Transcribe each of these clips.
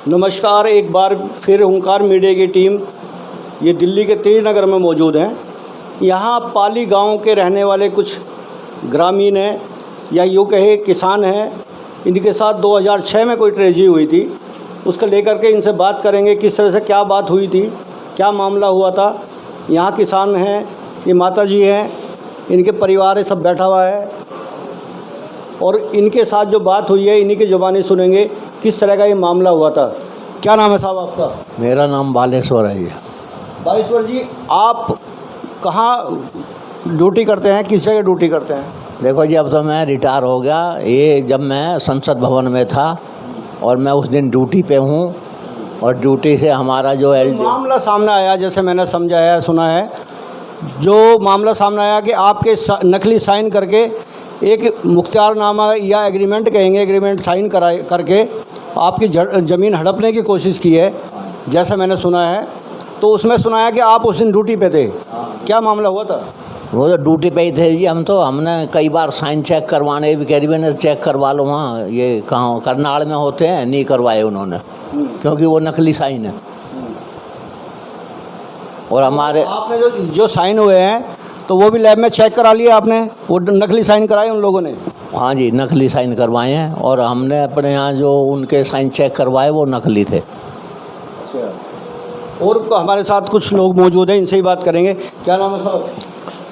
नमस्कार, एक बार फिर ओंकार मीडिया की टीम ये दिल्ली के त्रिनगर में मौजूद हैं। यहाँ पाली गांव के रहने वाले कुछ ग्रामीण हैं या यूँ कहे किसान हैं। इनके साथ 2006 में कोई ट्रेजेडी हुई थी, उसको लेकर के इनसे बात करेंगे किस तरह से क्या बात हुई थी, क्या मामला हुआ था। यहाँ किसान हैं, ये माता जी हैं, इनके परिवार है, सब बैठा हुआ है और इनके साथ जो बात हुई है इन्हीं की ज़ुबानी सुनेंगे किस तरह का ये मामला हुआ था। क्या नाम है साहब आपका? मेरा नाम बालेश्वर है। बालेश्वर जी, आप कहाँ ड्यूटी करते हैं, किस जगह ड्यूटी करते हैं? देखो जी, अब तो मैं रिटायर हो गया। ये जब मैं संसद भवन में था और मैं उस दिन ड्यूटी पे हूँ और ड्यूटी से हमारा जो मामला सामने आया, जैसे मैंने समझा है, सुना है, जो मामला सामने आया कि आपके नकली साइन करके एक मुख्तियारनामा या एग्रीमेंट कहेंगे, एग्रीमेंट साइन करके आपकी ज़मीन हड़पने की कोशिश की है, जैसा मैंने सुना है। तो उसमें सुना है कि आप उस दिन ड्यूटी पे थे। क्या मामला हुआ था? वो तो ड्यूटी पे ही थे जी। हमने कई बार साइन चेक करवाने भी कह दी, मैंने चेक करवा लो वहाँ, ये कहाँ करनाल में होते हैं, नहीं करवाए उन्होंने क्योंकि वो नकली साइन है। और हमारे आपने जो साइन हुए हैं तो वो भी लैब में चेक करा लिया आपने? वो नकली साइन कराए उन लोगों ने? हाँ जी, नकली साइन करवाए हैं और हमने अपने यहाँ जो उनके साइन चेक करवाए वो नकली थे। अच्छा, और हमारे साथ कुछ लोग मौजूद हैं, इनसे ही बात करेंगे। क्या नाम है साहब?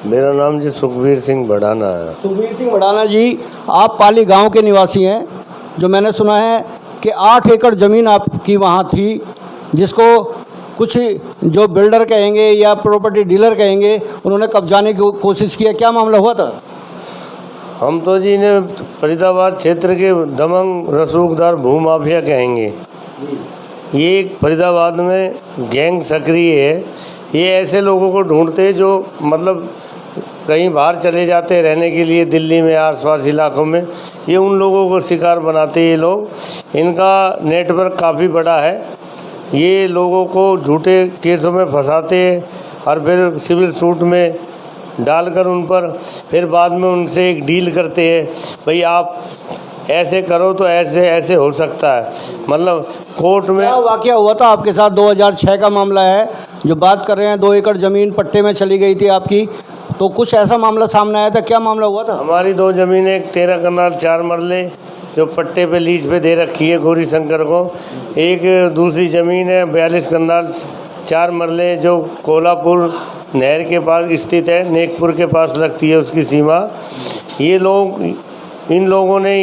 मेरा नाम जी सुखबीर सिंह बढ़ाना है। सुखबीर सिंह बढ़ाना जी, आप पाली गांव के निवासी हैं। जो मैंने सुना है कि 8 एकड़ ज़मीन आपकी वहाँ थी, जिसको कुछ जो बिल्डर कहेंगे या प्रॉपर्टी डीलर कहेंगे, उन्होंने कब्जाने की कोशिश की है। क्या मामला हुआ था? हम तो जी इन्हें फरीदाबाद क्षेत्र के दबंग रसूखदार भूमाफिया कहेंगे। ये फरीदाबाद में गैंग सक्रिय है। ये ऐसे लोगों को ढूंढते हैं जो मतलब कहीं बाहर चले जाते हैं रहने के लिए, दिल्ली में आसपास इलाकों में। ये उन लोगों को शिकार बनाते हैं ये लोग। इनका नेटवर्क काफ़ी बड़ा है। ये लोगों को झूठे केसों में फंसाते हैं और फिर सिविल सूट में डालकर उन पर फिर बाद में उनसे एक डील करते हैं, भाई आप ऐसे करो तो ऐसे ऐसे हो सकता है। मतलब कोर्ट में क्या वाकया हुआ था आपके साथ? 2006 का मामला है जो बात कर रहे हैं। 2 एकड़ ज़मीन पट्टे में चली गई थी आपकी, तो कुछ ऐसा मामला सामने आया था। क्या मामला हुआ था? हमारी 2 ज़मीनें, एक 13 कनाल 4 मरले जो पट्टे पे लीज पे दे रखी है गौरी शंकर को। एक दूसरी ज़मीन है 42 कनाल 4 मरले जो कोल्हापुर नहर के पास स्थित है, नेकपुर के पास लगती है उसकी सीमा। ये लोग, इन लोगों ने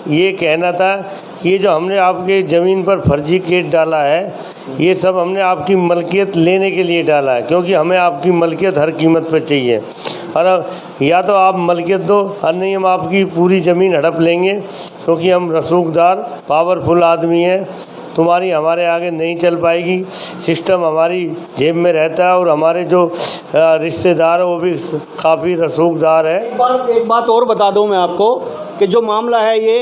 ये कहना था कि ये जो हमने आपके ज़मीन पर फर्जी केस डाला है, ये सब हमने आपकी मलकियत लेने के लिए डाला है, क्योंकि हमें आपकी मलकियत हर कीमत पर चाहिए। और या तो आप मलकियत दो और नहीं हम आपकी पूरी ज़मीन हड़प लेंगे, क्योंकि हम रसूखदार पावरफुल आदमी हैं। तुम्हारी हमारे आगे नहीं चल पाएगी। सिस्टम हमारी जेब में रहता है और हमारे जो रिश्तेदार है वो भी काफ़ी रसूखदार है। एक बात और बता दूं मैं आपको कि जो मामला है ये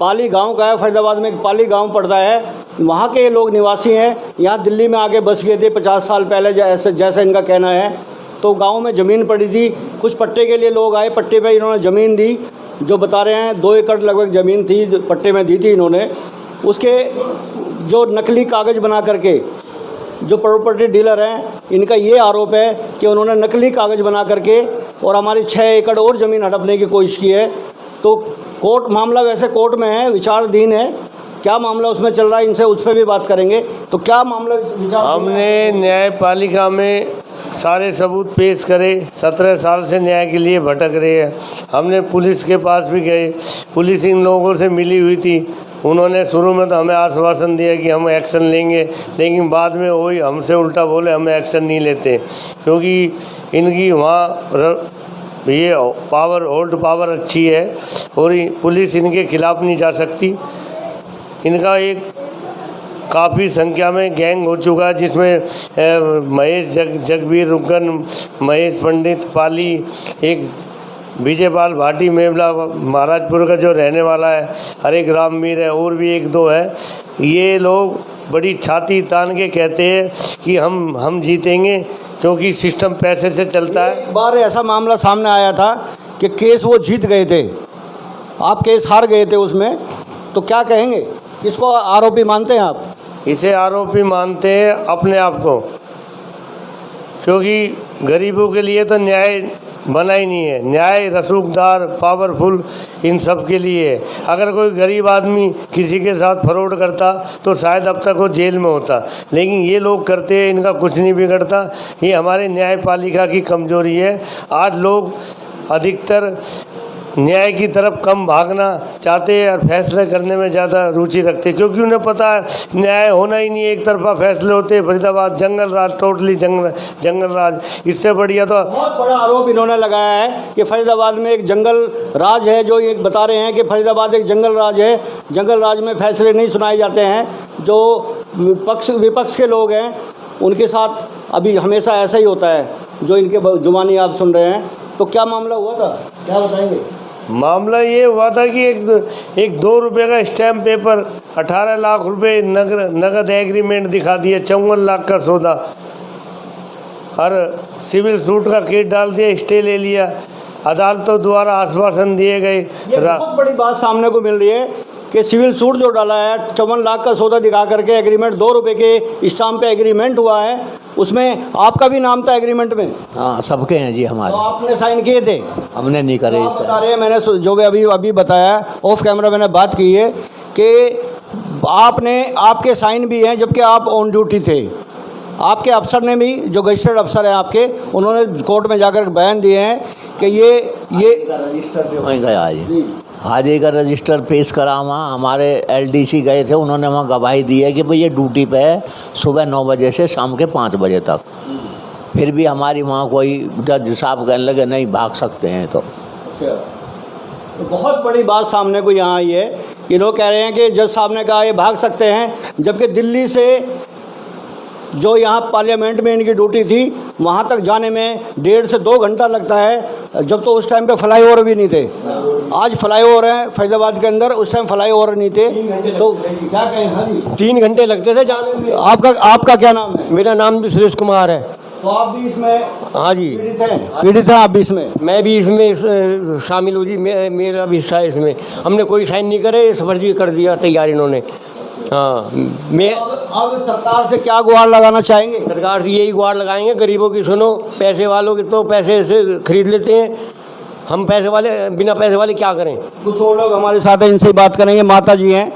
पाली गांव का है। फरीदाबाद में एक पाली गांव पड़ता है, वहाँ के ये लोग निवासी हैं। यहाँ दिल्ली में आके बस गए थे 50 साल पहले, जैसा इनका कहना है। तो गांव में ज़मीन पड़ी थी, कुछ पट्टे के लिए लोग आए, पट्टे पे इन्होंने ज़मीन दी। जो बता रहे हैं 2 एकड़ लगभग ज़मीन थी, जो पट्टे में दी थी इन्होंने। उसके जो नकली कागज़ बना करके जो प्रॉपर्टी डीलर हैं, इनका ये आरोप है कि उन्होंने नकली कागज़ बना करके और हमारी 6 एकड़ और ज़मीन हड़पने की कोशिश की है। तो कोर्ट मामला वैसे कोर्ट में है, विचाराधीन है। क्या मामला उसमें चल रहा है, इनसे उस पर भी बात करेंगे। तो क्या मामला विचार? हमने न्यायपालिका में सारे सबूत पेश करे। 17 साल से न्याय के लिए भटक रहे हैं। हमने पुलिस के पास भी गए, पुलिस इन लोगों से मिली हुई थी। उन्होंने शुरू में तो हमें आश्वासन दिया कि हम एक्शन लेंगे, लेकिन बाद में वही हमसे उल्टा बोले हम एक्शन नहीं लेते, क्योंकि इनकी वहाँ ये पावर, होल्ड पावर अच्छी है और पुलिस इनके खिलाफ़ नहीं जा सकती। इनका एक काफ़ी संख्या में गैंग हो चुका है, जिसमें महेश जगबीर रुकन, महेश पंडित पाली, एक विजयपाल भाटी मेवला महाराजपुर का जो रहने वाला है, हरे राम मीर है, और भी 1-2 है। ये लोग बड़ी छाती तान के कहते हैं कि हम जीतेंगे, क्योंकि सिस्टम पैसे से चलता है। एक बार ऐसा मामला सामने आया था कि केस वो जीत गए थे, आप केस हार गए थे उसमें, तो क्या कहेंगे? किसको आरोपी मानते हैं आप? इसे आरोपी मानते हैं अपने आप को, क्योंकि गरीबों के लिए तो न्याय बना ही नहीं है। न्याय रसूखदार, पावरफुल, इन सब के लिए है। अगर कोई गरीब आदमी किसी के साथ फ्रॉड करता तो शायद अब तक वो जेल में होता, लेकिन ये लोग करते हैं, इनका कुछ नहीं बिगड़ता। ये हमारे न्यायपालिका की कमजोरी है। आज लोग अधिकतर न्याय की तरफ कम भागना चाहते हैं और फैसले करने में ज़्यादा रुचि रखते हैं, क्योंकि उन्हें पता है न्याय होना ही नहीं, एक तरफा फैसले होते हैं। फरीदाबाद जंगल राज, टोटली जंगल राज। इससे बढ़िया तो बहुत बड़ा आरोप इन्होंने लगाया है कि फरीदाबाद में एक जंगल राज है। जो ये बता रहे हैं कि फरीदाबाद एक जंगल राज है, जंगल राज में फैसले नहीं सुनाए जाते हैं। जो विपक्ष के लोग हैं उनके साथ अभी हमेशा ऐसा ही होता है, जो इनके जुबानी आप सुन रहे हैं। तो क्या मामला हुआ था, क्या बताएंगे? मामला ये हुआ था कि एक 2 रुपये का स्टैम्प पेपर, 18 लाख रुपए नगद एग्रीमेंट दिखा दिए, 54 लाख का सौदा, और सिविल सूट का केस डाल दिया, स्टे ले लिया। अदालतों द्वारा आश्वासन दिए गए। ये बहुत बड़ी बात सामने को मिल रही है कि सिविल सूट जो डाला है, 54 लाख का सौदा दिखा करके एग्रीमेंट, 2 रुपये के स्टाम्प पे एग्रीमेंट हुआ है, उसमें आपका भी नाम था एग्रीमेंट में? हाँ, सबके हैं जी हमारे। तो आपने साइन किए थे? हमने नहीं करे। तो आप बता रहे हैं, मैंने जो भी अभी बताया ऑफ कैमरा मैंने बात की है कि आपके साइन भी हैं जबकि आप ऑन ड्यूटी थे। आपके अफसर ने भी, जो गजिस्टर्ड अफसर हैं आपके, उन्होंने कोर्ट में जाकर बयान दिए हैं कि ये रजिस्टर भी वहीं गया आज ही का रजिस्टर पेश करा। वहाँ हमारे LDC गए थे, उन्होंने वहाँ गवाही दी है कि भाई ये ड्यूटी पे है सुबह 9 बजे से शाम के 5 बजे तक। फिर भी हमारी वहाँ कोई जज साहब कहने लगे नहीं भाग सकते हैं। तो बहुत बड़ी बात सामने को यहाँ आई है। ये लोग कह रहे हैं कि जज साहब ने कहा ये भाग सकते हैं, जबकि दिल्ली से जो यहाँ पार्लियामेंट में इनकी ड्यूटी थी वहाँ तक जाने में 1.5 से 2 घंटा लगता है, जब तो उस टाइम पे फ्लाईओवर भी नहीं थे। आज फ्लाईओवर हैं फरीदाबाद के अंदर, उस टाइम फ्लाईओवर नहीं थे। तो क्या कहें? हाँ जी, 3 घंटे लगते थे जाने में। आपका क्या नाम है? मेरा नाम भी सुरेश कुमार है। तो आप भी इसमें? हाँ जी, पीड़ित हैं आप भी इसमें? मैं भी इसमें शामिल हूँ जी। मेरा भी हिस्सा है इसमें। हमने कोई साइन नहीं करे, इस फर्जी कर दिया तैयार इन्होंने। हाँ, मैं अब सरकार से क्या गुहार लगाना चाहेंगे? सरकार से यही गुहार लगाएंगे, गरीबों की सुनो। पैसे वालों की तो पैसे से खरीद लेते हैं, हम पैसे वाले बिना पैसे वाले क्या करें? कुछ और लोग हमारे साथ हैं, इनसे बात करेंगे। माता जी हैं,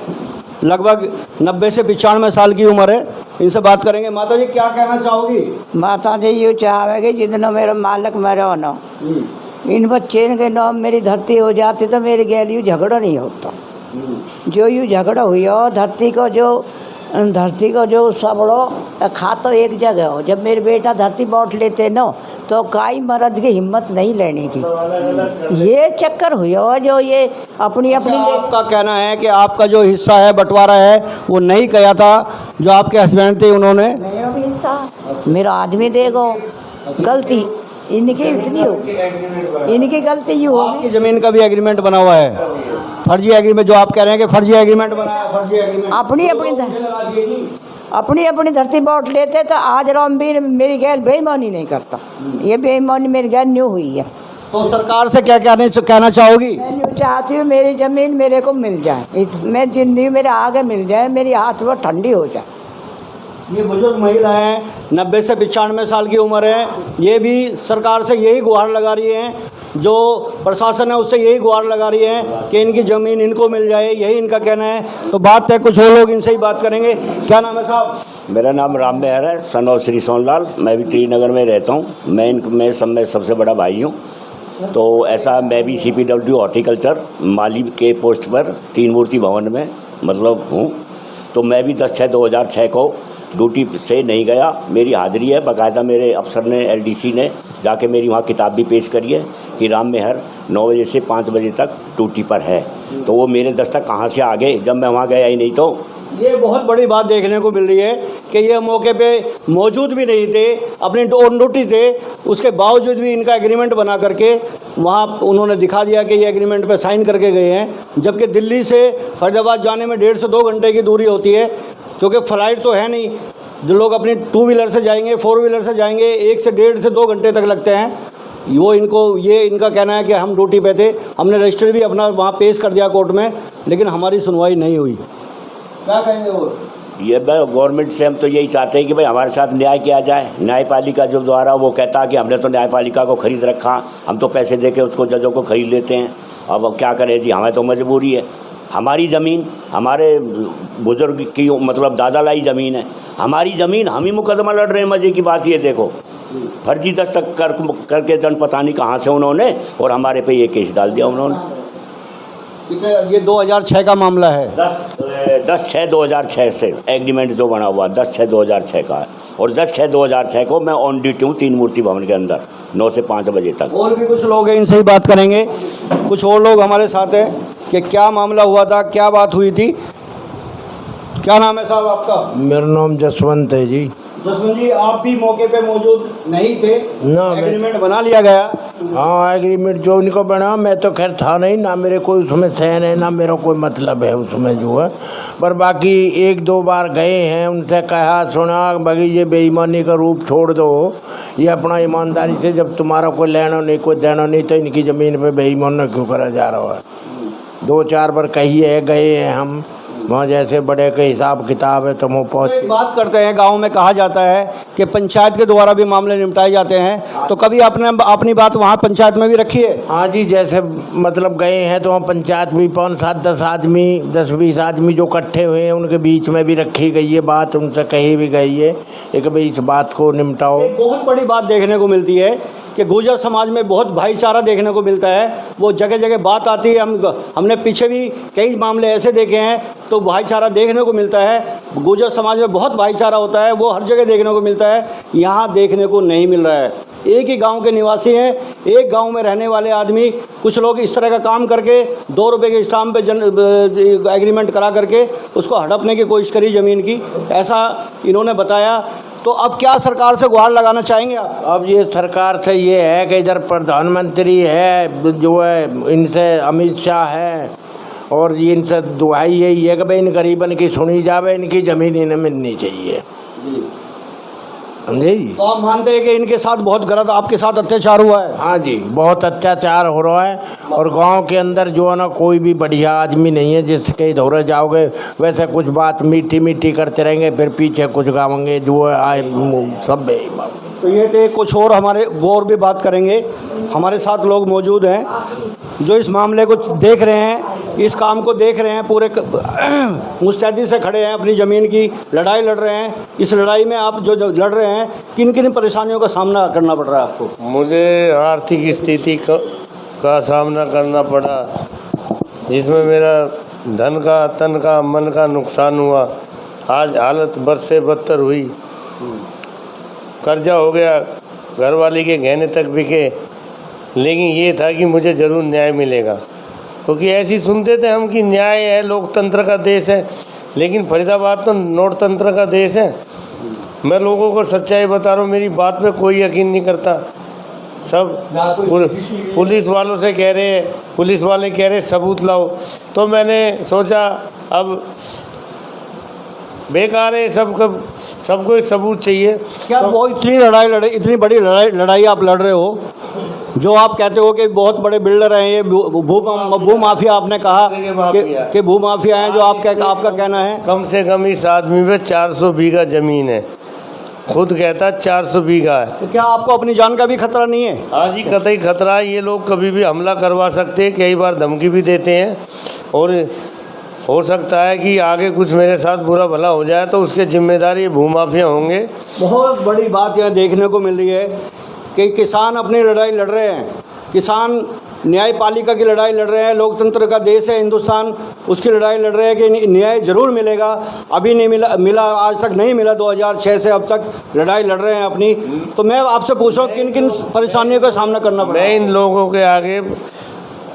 लगभग 90 से 95 साल की उम्र है, इनसे बात करेंगे। माता जी क्या कहना चाहोगी? माता जी ये चाहेगी जितना मेरा मालिक मेरा होना, इन बच्चे के नाम मेरी धरती हो जाती तो मेरे गैल यूँ झगड़ा नहीं होता। जो यूँ झगड़ा हुई हो धरती को जो सबड़ो खा तो एक जगह हो। जब मेरे बेटा धरती बांट लेते न तो काई मर्द की हिम्मत नहीं लेने की। ये चक्कर हुई हो जो ये अपनी आपका कहना है कि आपका जो हिस्सा है, बंटवारा है, वो नहीं किया था जो आपके हस्बैंड थे उन्होंने? मेरा भी हिस्सा, मेरा आदमी देखो, गलती इनकी इतनी हो, इनकी गलती ये होगी। आपकी ज़मीन का भी एग्रीमेंट बना हुआ है, फर्जी एग्रीमेंट, जो आप कह रहे हैं कि फर्जी एग्रीमेंट बना है, फर्जी एग्रीमेंट अपनी धरती बांट लेते तो आज रामवीर मेरी गैल बेईमानी नहीं करता। ये बेईमानी मेरी गैल न्यू हुई है। तो सरकार से क्या कहना चाहोगी? मैं न्यू चाहती हूँ मेरी ज़मीन मेरे को मिल जाए, मैं जिंदगी मेरे आगे मिल जाए, मेरी हाथ वो ठंडी हो जाए। ये बुजुर्ग महिला है, 90 से 95 साल की उम्र है। ये भी सरकार से यही गुहार लगा रही हैं, जो प्रशासन है उससे यही गुहार लगा रही है कि इनकी ज़मीन इनको मिल जाए, यही इनका कहना है। तो बात है, कुछ और लोग इनसे ही बात करेंगे। क्या नाम है साहब? मेरा नाम राम मेहर है, सन ऑफ श्री सोनलाल। मैं भी त्रिनगर में रहता हूँ। मैं सब में सबसे बड़ा भाई हूँ। तो ऐसा मैं भी CPW हॉर्टिकल्चर माली के पोस्ट पर 3 मूर्ति भवन में मतलब हूँ। तो मैं भी 10/6/2006 को ड्यूटी से नहीं गया। मेरी हाज़िरी है, बाकायदा मेरे अफसर ने, LDC ने जाके मेरी वहाँ किताब भी पेश करी है कि राम मेहर 9 बजे से 5 बजे तक ड्यूटी पर है। तो वो मेरे दस्तक कहाँ से आ गए जब मैं वहाँ गया ही नहीं। तो ये बहुत बड़ी बात देखने को मिल रही है कि ये मौके पे मौजूद भी नहीं थे, अपनी ऑन ड्यूटी थे, उसके बावजूद भी इनका एग्रीमेंट बना करके वहाँ उन्होंने दिखा दिया कि ये एग्रीमेंट पे साइन करके गए हैं। जबकि दिल्ली से फरीदाबाद जाने में 1.5 से 2 घंटे की दूरी होती है, क्योंकि फ़्लाइट तो है नहीं। जो लोग अपनी 2 व्हीलर से जाएंगे, 4 व्हीलर से जाएंगे, 1 से 1.5 से 2 घंटे तक लगते हैं। ये इनका कहना है कि हम ड्यूटी पे थे, हमने रजिस्टर भी अपना वहाँ पेश कर दिया कोर्ट में, लेकिन हमारी सुनवाई नहीं हुई। क्या कहेंगे वो? ये गवर्नमेंट से हम तो यही चाहते हैं कि भाई हमारे साथ न्याय किया जाए। न्यायपालिका जो द्वारा वो कहता कि हमने तो न्यायपालिका को खरीद रखा, हम तो पैसे दे के उसको जजों को खरीद लेते हैं। अब क्या करें जी, हमें तो मजबूरी है। हमारी ज़मीन हमारे बुजुर्ग की मतलब दादा लाई ज़मीन है, हमारी ज़मीन हम ही मुकदमा लड़ रहे हैं। मजे की बात ये देखो, फर्जी दस्तखत करके जन पता नहीं कहाँ से उन्होंने और हमारे पे ये केस डाल दिया उन्होंने। ये 2006 का मामला है। 10/6/2006 से एग्रीमेंट जो बना हुआ 10/6/2006 का है और 10/6/2006 को मैं ऑन ड्यूटी हूँ 3 मूर्ति भवन के अंदर 9 से 5 बजे तक। और भी कुछ लोग हैं, इनसे ही बात करेंगे। कुछ और लोग हमारे साथ हैं कि क्या मामला हुआ था, क्या बात हुई थी। क्या नाम है साहब आपका? मेरा नाम जसवंत है जी। जसवंत जी, आप भी मौके पे मौजूद नहीं थे? ना, एग्रीमेंट बना लिया गया? हाँ, एग्रीमेंट जो उनको बना, मैं तो खैर था नहीं, ना मेरे कोई उसमें सहन है, ना मेरा कोई मतलब है उसमें जो है। पर बाकी 1-2 बार गए हैं, उनसे कहा सुना भाई ये बेईमानी का रूप छोड़ दो, ये अपना ईमानदारी से, जब तुम्हारा कोई लेना नहीं कोई देना नहीं तो इनकी ज़मीन पे बेईमानी क्यों करा जा रहा है। 2-4 बार कही है, गए हैं हम वहाँ, जैसे बड़े के हिसाब किताब है तो वो तो एक बात करते हैं, गांव में कहा जाता है कि पंचायत के द्वारा भी मामले निपटाए जाते हैं, तो कभी आपने अपनी बात वहाँ पंचायत में भी रखी है? हाँ जी, जैसे मतलब गए हैं तो वहाँ पंचायत भी 5-7-10 आदमी 10-20 आदमी जो इकट्ठे हुए हैं उनके बीच में भी रखी गई है बात, उनसे कही भी गई है कि भाई इस बात को निपटाओ। एक बहुत बड़ी बात देखने को मिलती है कि गुर्जर समाज में बहुत भाईचारा देखने को मिलता है, वो जगह जगह बात आती है। हमने पीछे भी कई मामले ऐसे देखे हैं तो भाईचारा देखने को मिलता है। गुर्जर समाज में बहुत भाईचारा होता है, वो हर जगह देखने को मिलता है, यहाँ देखने को नहीं मिल रहा है। एक ही गांव के निवासी हैं, एक गांव में रहने वाले आदमी, कुछ लोग इस तरह का काम करके 2 रुपये के स्टाम्प पे एग्रीमेंट करा करके उसको हड़पने की कोशिश करी ज़मीन की, ऐसा इन्होंने बताया। तो अब क्या सरकार से गुहार लगाना चाहेंगे आप? अब ये सरकार से ये है कि इधर प्रधानमंत्री है जो है, इनसे अमित शाह है, और ये इनसे दुआई यही है कि भाई इन गरीबन की सुनी जावे, इनकी ज़मीन इन्हें मिलनी चाहिए। समझे? तो आप मानते हैं कि इनके साथ बहुत गलत आपके साथ अत्याचार हुआ है? हाँ जी, बहुत अत्याचार हो रहा है, और गांव के अंदर जो है ना कोई भी बढ़िया आदमी नहीं है जिसके इधर जाओगे वैसे कुछ बात मीठी मीठी करते रहेंगे, फिर पीछे कुछ गावेंगे जो है आए सब। तो ये थे कुछ और, हमारे वो और भी बात करेंगे। हमारे साथ लोग मौजूद हैं जो इस मामले को देख रहे हैं, इस काम को देख रहे हैं, पूरे मुस्तैदी से खड़े हैं, अपनी ज़मीन की लड़ाई लड़ रहे हैं। इस लड़ाई में आप जो लड़ रहे हैं, किन किन परेशानियों का सामना करना पड़ रहा है आपको? मुझे आर्थिक स्थिति का सामना करना पड़ा, जिसमें मेरा धन का, तन का, मन का नुकसान हुआ। आज हालत बद से बदतर हुई, कर्जा हो गया, घरवाली के गहने तक बिके, लेकिन ये था कि मुझे ज़रूर न्याय मिलेगा, क्योंकि ऐसी सुनते थे हम कि न्याय है, लोकतंत्र का देश है, लेकिन फरीदाबाद तो नोटतंत्र का देश है। मैं लोगों को सच्चाई बता रहा हूँ, मेरी बात पे कोई यकीन नहीं करता। सब पुलिस वालों से कह रहे हैं, पुलिस वाले कह रहे सबूत लाओ, तो मैंने सोचा अब बेकार है, सबको एक सबूत चाहिए। क्या वो इतनी इतनी बड़ी लड़ाई आप लड़ रहे हो, जो आप कहते हो कि बहुत बड़े बिल्डर हैं, ये भू माफिया, आपने कहा कि भू माफिया हैं, जो आपका कहना है? कम से कम इस आदमी पे 400 बीघा ज़मीन है, खुद कहता 400 बीघा है। तो क्या आपको अपनी जान का भी खतरा नहीं है? हाँ जी, कतई खतरा है। ये लोग कभी भी हमला करवा सकते हैं, कई बार धमकी भी देते हैं, और हो सकता है कि आगे कुछ मेरे साथ बुरा भला हो जाए तो उसके जिम्मेदार ये भूमाफिया होंगे। बहुत बड़ी बात यहाँ देखने को मिल रही है कि किसान अपनी लड़ाई लड़ रहे हैं, किसान न्यायपालिका की लड़ाई लड़ रहे हैं, लोकतंत्र का देश है हिंदुस्तान, उसकी लड़ाई लड़ रहे हैं कि न्याय ज़रूर मिलेगा। अभी नहीं मिला, आज तक नहीं मिला, 2006 से अब तक लड़ाई लड़ रहे हैं अपनी। तो मैं आपसे पूछ रहा हूँ, किन किन परेशानियों का सामना करना पड़ा? मैं इन लोगों के आगे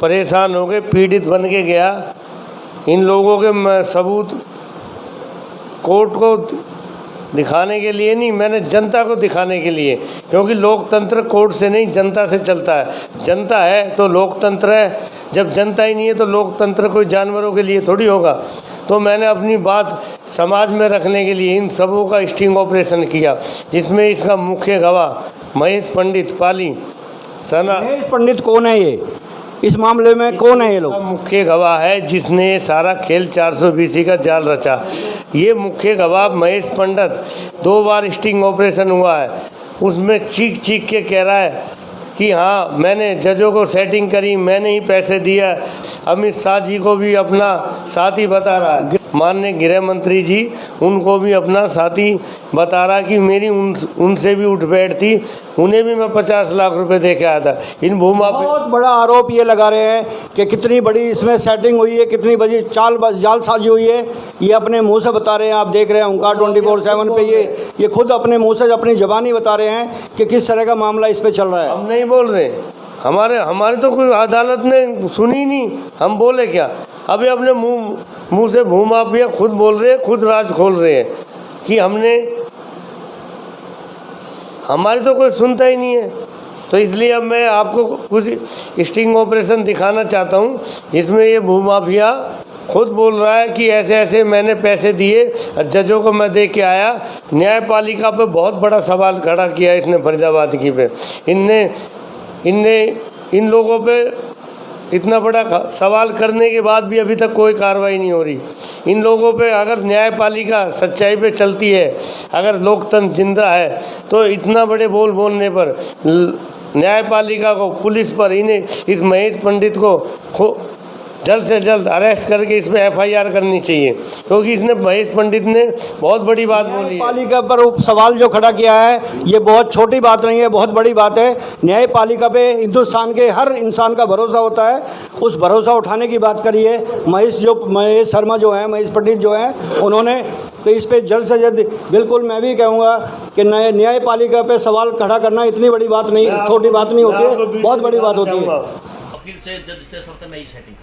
परेशान हो गए, पीड़ित बन के गया। इन लोगों के सबूत कोर्ट को दिखाने के लिए नहीं, मैंने जनता को दिखाने के लिए, क्योंकि लोकतंत्र कोर्ट से नहीं जनता से चलता है। जनता है तो लोकतंत्र है, जब जनता ही नहीं है तो लोकतंत्र कोई जानवरों के लिए थोड़ी होगा। तो मैंने अपनी बात समाज में रखने के लिए इन सबों का स्टिंग ऑपरेशन किया, जिसमें इसका मुख्य गवाह महेश पंडित पाली सना। महेश पंडित कौन है ये? इस मामले में कौन है ये लोग? मुख्य गवाह है जिसने ये सारा खेल 420 का जाल रचा। ये मुख्य गवाह महेश पंडित, 2 बार स्टिंग ऑपरेशन हुआ है, उसमें चीख चीख के कह रहा है कि हाँ मैंने जजों को सेटिंग करी, मैंने ही पैसे दिया। अमित शाह जी को भी अपना साथी बता रहा है, माननीय गृह मंत्री जी उनको भी अपना साथी बता रहा कि मेरी उनसे भी उठ बैठ थी, उन्हें भी मैं 50 लाख रुपए दे के आया था। इन बहुत बड़ा आरोप ये लगा रहे हैं कि कितनी बड़ी इसमें सेटिंग हुई है, कितनी बड़ी जालसाजी हुई है, ये अपने मुंह से बता रहे हैं। आप देख रहे हैं ओंकार 24/7 पे ये खुद अपने मुंह से अपनी ज़बानी बता रहे हैं कि किस तरह का मामला इस पे चल रहा है। हम नहीं बोल रहे, हमारे तो कोई अदालत ने सुनी नहीं, हम बोले क्या? अभी अपने मुंह से भूमाफिया खुद बोल रहे हैं, खुद राज खोल रहे हैं कि हमारी तो कोई सुनता ही नहीं है। तो इसलिए अब मैं आपको कुछ स्टिंग ऑपरेशन दिखाना चाहता हूं जिसमें ये भूमाफिया खुद बोल रहा है कि ऐसे ऐसे मैंने पैसे दिए, जजों को मैं दे के आया। न्यायपालिका पे बहुत बड़ा सवाल खड़ा किया इसने फरीदाबाद की पे। इन लोगों पे इतना बड़ा सवाल करने के बाद भी अभी तक कोई कार्रवाई नहीं हो रही। इन लोगों पे अगर न्यायपालिका सच्चाई पे चलती है, अगर लोकतंत्र जिंदा है, तो इतना बड़े बोलने पर न्यायपालिका को, पुलिस पर, इन्हें इस महेश पंडित को जल्द से जल्द अरेस्ट करके इस पर FIR करनी चाहिए, क्योंकि इसने महेश पंडित ने बहुत बड़ी बात बोली है। न्यायपालिका पर सवाल जो खड़ा किया है ये बहुत छोटी बात नहीं है, बहुत बड़ी बात है। न्यायपालिका पे हिंदुस्तान के हर इंसान का भरोसा होता है, उस भरोसा उठाने की बात करी है महेश शर्मा जो है, महेश पंडित जो हैं उन्होंने। तो इस पर जल्द से जल्द बिल्कुल मैं भी कहूँगा कि न्यायपालिका पे सवाल खड़ा करना इतनी बड़ी बात नहीं, छोटी बात नहीं होती है, बहुत बड़ी बात होती है। वकील से, जज से सब तो मैं ही सेटिंग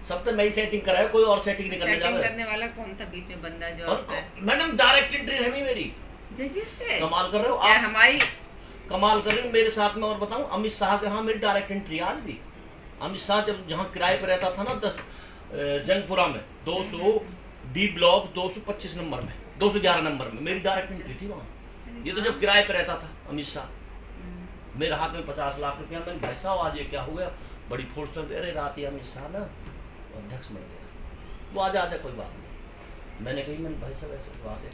सब तो मैं ही सेटिंग कराया, कोई और सेटिंग नहीं करने जा रहा है। करने वाला कौन था बीच में बंदा जो होता है? मैडम डायरेक्ट एंट्री है मेरी। जजेस से कमाल कर रहे हो आप, आप, हमारी कमाल कर रहे हो मेरे साथ में। और बताऊं, अमित शाह के यहाँ मेरी डायरेक्ट एंट्री आज भी। अमित शाह जब जहाँ किराए पे रहता था ना 10 जंगपुरा में 200D ब्लॉक 225 नंबर में, 211 नंबर में मेरी डायरेक्ट एंट्री थी वहाँ। ये तो जब किराए पे रहता था अमित शाह। मेरे हाथ में 50 लाख रुपया। मैंने भाई साहब आज ये क्या हो गया, बड़ी फोर्स कर दे रहे रात ही अमित शाह ना अध्यक्ष बन गया, वो आ जाए कोई बात नहीं। मैंने कही मैंने भाई साहब ऐसे बात है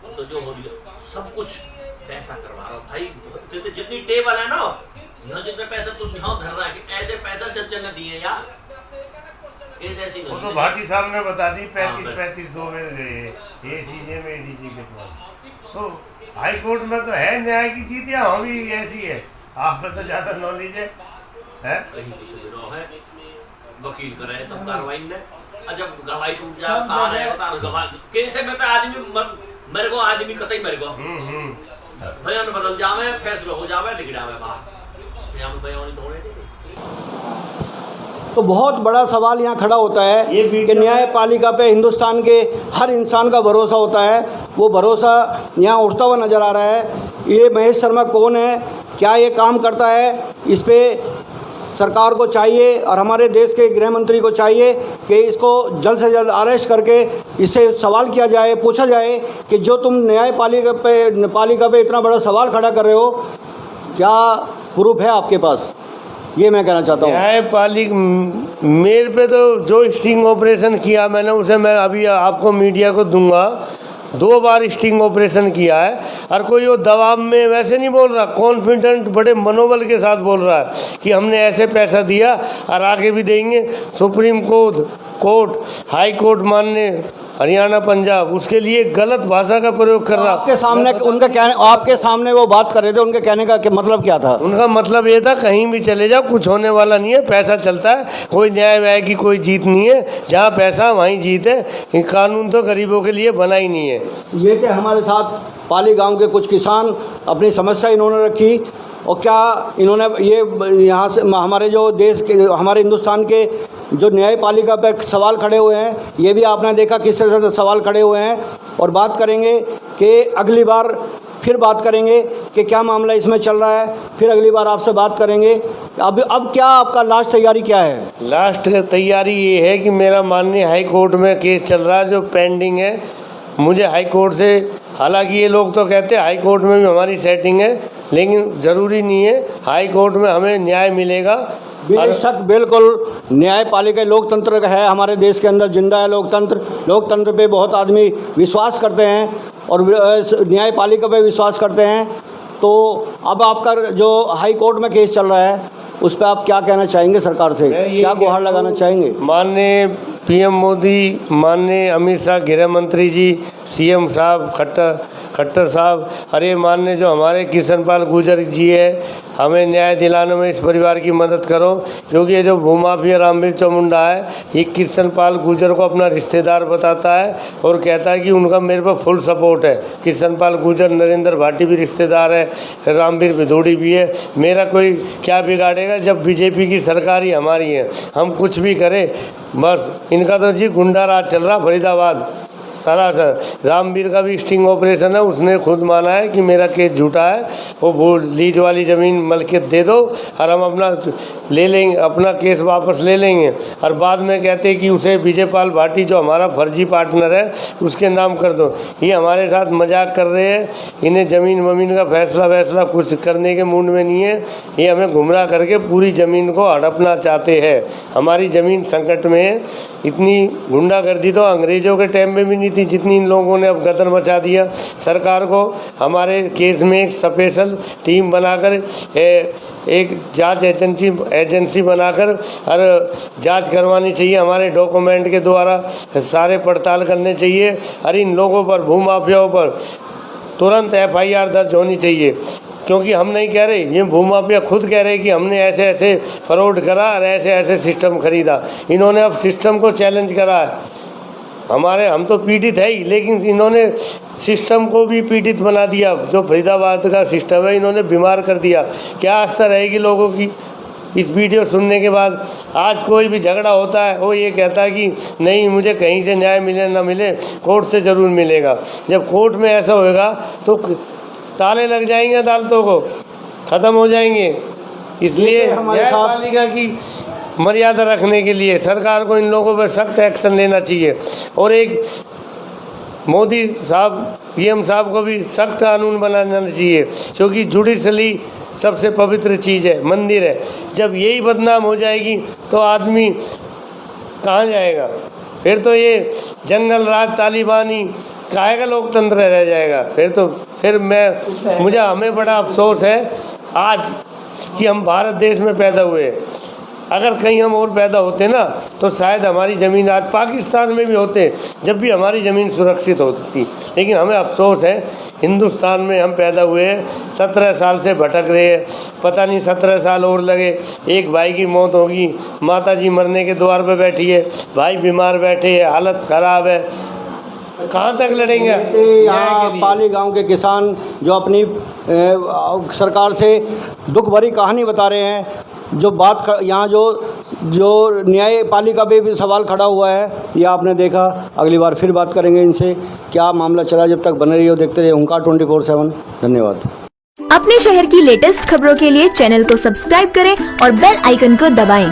तो जो हो रही है सब कुछ पैसा करवा रहा भाई। जितनी टेबल है ना यहाँ, जितने पैसा तुम यहाँ धर रहा है कि ऐसे पैसा चल न दिए यार, ऐसी वो तो भाटी साहब ने बता दी 35 2 में गए ACJ में ADC के पास। तो हाई कोर्ट में तो है न्याय की चीज, या हम भी ऐसी है? आप में तो ज्यादा नॉलेज है कहीं कुछ गिरो है, वकील कर रहे सब कार्रवाई ने। जब गवाही टूट जाए कहा रहे बता गवाही कैसे में तो आदमी मेरे को आदमी कतई मेरे को बयान बदल जावे, फैसला हो जावे, लिख जावे बाहर यहाँ में बयान तोड़े। तो बहुत बड़ा सवाल यहाँ खड़ा होता है कि न्यायपालिका पे हिंदुस्तान के हर इंसान का भरोसा होता है, वो भरोसा यहाँ उठता हुआ नज़र आ रहा है। ये महेश शर्मा कौन है, क्या ये काम करता है, इस पर सरकार को चाहिए और हमारे देश के गृह मंत्री को चाहिए कि इसको जल्द से जल्द अरेस्ट करके इससे सवाल किया जाए, पूछा जाए कि जो तुम न्यायपालिका पे इतना बड़ा सवाल खड़ा कर रहे हो, क्या प्रूफ है आपके पास, ये मैं कहना चाहता हूँ। न्यायपालिका मेरे पे तो जो स्टिंग ऑपरेशन किया मैंने, उसे मैं अभी आपको मीडिया को दूंगा। 2 बार स्टिंग ऑपरेशन किया है, और कोई वो दबाव में वैसे नहीं बोल रहा, कॉन्फिडेंट बड़े मनोबल के साथ बोल रहा है कि हमने ऐसे पैसा दिया और आगे भी देंगे। सुप्रीम कोर्ट, हाई कोर्ट मानने हरियाणा, पंजाब, उसके लिए गलत भाषा का प्रयोग कर रहा। आपके सामने आपके सामने वो बात कर रहे थे, उनके कहने का मतलब क्या था? उनका मतलब ये था कहीं भी चले जाओ कुछ होने वाला नहीं है, पैसा चलता है, कोई न्याय व्याय की कोई जीत नहीं है, जहाँ पैसा वहीं जीत है। कानून तो गरीबों के लिए बना ही नहीं है। ये कि हमारे साथ पाली गांव के कुछ किसान अपनी समस्या इन्होंने रखी, और क्या इन्होंने ये यहाँ से हमारे जो देश के, हमारे हिंदुस्तान के जो न्यायपालिका पे सवाल खड़े हुए हैं, ये भी आपने देखा किस तरह से सवाल खड़े हुए हैं। और बात करेंगे कि अगली बार फिर बात करेंगे कि क्या मामला इसमें चल रहा है, फिर अगली बार आपसे बात करेंगे। अब क्या आपका लास्ट तैयारी क्या है? लास्ट तैयारी ये है कि मेरा माननीय हाई कोर्ट में केस चल रहा है जो पेंडिंग है। मुझे हाई कोर्ट से, हालांकि ये लोग तो कहते हैं हाई कोर्ट में भी हमारी सेटिंग है, लेकिन ज़रूरी नहीं है, हाई कोर्ट में हमें न्याय मिलेगा। बेशक बिल्कुल न्यायपालिका लोकतंत्र है, हमारे देश के अंदर जिंदा है लोकतंत्र। लोकतंत्र पे बहुत आदमी विश्वास करते हैं और न्यायपालिका पे विश्वास करते हैं। तो अब आपका जो हाई कोर्ट में केस चल रहा है उस पर आप क्या कहना चाहेंगे सरकार से, क्या गुहार लगाना चाहेंगे? माननीय पीएम मोदी, माननीय अमित शाह गृह मंत्री जी, सीएम साहब खट्टर साहब, अरे माननीय जो हमारे किशनपाल गुर्जर जी है, हमें न्याय दिलाने में इस परिवार की मदद करो, क्योंकि ये जो भूमाफिया रामवीर चमुंडा है ये किशनपाल गुर्जर को अपना रिश्तेदार बताता है और कहता है कि उनका मेरे पर फुल सपोर्ट है। किशनपाल गुर्जर, नरेंद्र भाटी भी रिश्तेदार है, रामवीर भिदोड़ी भी है। मेरा कोई क्या बिगाड़ेगा जब बीजेपी की सरकार ही हमारी है, हम कुछ भी करें। बस इनका तो जी गुंडा राज चल रहा फरीदाबाद सारा सर। रामवीर का भी स्टिंग ऑपरेशन है, उसने खुद माना है कि मेरा केस झूठा है, वो लीज वाली ज़मीन मलकियत दे दो और हम अपना ले लेंगे, अपना केस वापस ले लेंगे। और बाद में कहते हैं कि उसे विजयपाल भाटी जो हमारा फर्जी पार्टनर है उसके नाम कर दो। ये हमारे साथ मजाक कर रहे हैं, इन्हें ज़मीन वमीन का फैसला कुछ करने के मूड में नहीं है। ये हमें गुमराह करके पूरी ज़मीन को हड़पना चाहते हैं। हमारी ज़मीन संकट में है। इतनी गुंडागर्दी तो अंग्रेज़ों के टाइम में भी नहीं थी जितनी इन लोगों ने अब गदर मचा दिया। सरकार को हमारे केस में एक स्पेशल टीम बनाकर एक जांच एजेंसी बनाकर और जांच करवानी चाहिए, हमारे डॉक्यूमेंट के द्वारा सारे पड़ताल करने चाहिए और इन लोगों पर, भूमाफियाओं पर तुरंत FIR दर्ज होनी चाहिए। क्योंकि हम नहीं कह रहे, ये भूमाफिया खुद कह रहे कि हमने ऐसे ऐसे फ्रॉड करा और ऐसे ऐसे सिस्टम खरीदा। इन्होंने अब सिस्टम को चैलेंज करा है। हम तो पीड़ित है ही, लेकिन इन्होंने सिस्टम को भी पीड़ित बना दिया। जो फरीदाबाद का सिस्टम है इन्होंने बीमार कर दिया। क्या आस्था रहेगी लोगों की इस वीडियो सुनने के बाद? आज कोई भी झगड़ा होता है वो ये कहता है कि नहीं, मुझे कहीं से न्याय मिले ना मिले, कोर्ट से ज़रूर मिलेगा। जब कोर्ट में ऐसा होएगा तो ताले लग जाएंगे, अदालतों को ख़त्म हो जाएंगे। इसलिए न्यायपालिका की मर्यादा रखने के लिए सरकार को इन लोगों पर सख्त एक्शन लेना चाहिए और एक मोदी साहब, PM साहब को भी सख्त कानून बनाना चाहिए, क्योंकि जुडिशली सबसे पवित्र चीज़ है, मंदिर है। जब यही बदनाम हो जाएगी तो आदमी कहाँ जाएगा? फिर तो ये जंगल राज तालिबानी काहे का लोकतंत्र रह जाएगा। फिर हमें बड़ा अफसोस है आज कि हम भारत देश में पैदा हुए। अगर कहीं हम और पैदा होते ना तो शायद हमारी ज़मीन आज पाकिस्तान में भी होते, जब भी हमारी ज़मीन सुरक्षित होती। लेकिन हमें अफसोस है हिंदुस्तान में हम पैदा हुए हैं, 17 साल से भटक रहे हैं। पता नहीं 17 साल और लगे, एक भाई की मौत होगी, माता जी मरने के द्वार पर बैठी है, भाई बीमार बैठे है, हालत ख़राब है, कहाँ तक लड़ेंगे? यहाँ पाली गांव के किसान जो अपनी सरकार से दुख भरी कहानी बता रहे हैं, जो बात यहाँ जो न्यायपालिका पे भी सवाल खड़ा हुआ है, ये आपने देखा। अगली बार फिर बात करेंगे इनसे, क्या मामला चला। जब तक बने रहिए, देखते रहिए ओंकार 24/7। धन्यवाद। अपने शहर की लेटेस्ट खबरों के लिए चैनल को सब्सक्राइब करें और बेल आइकन को दबाएं।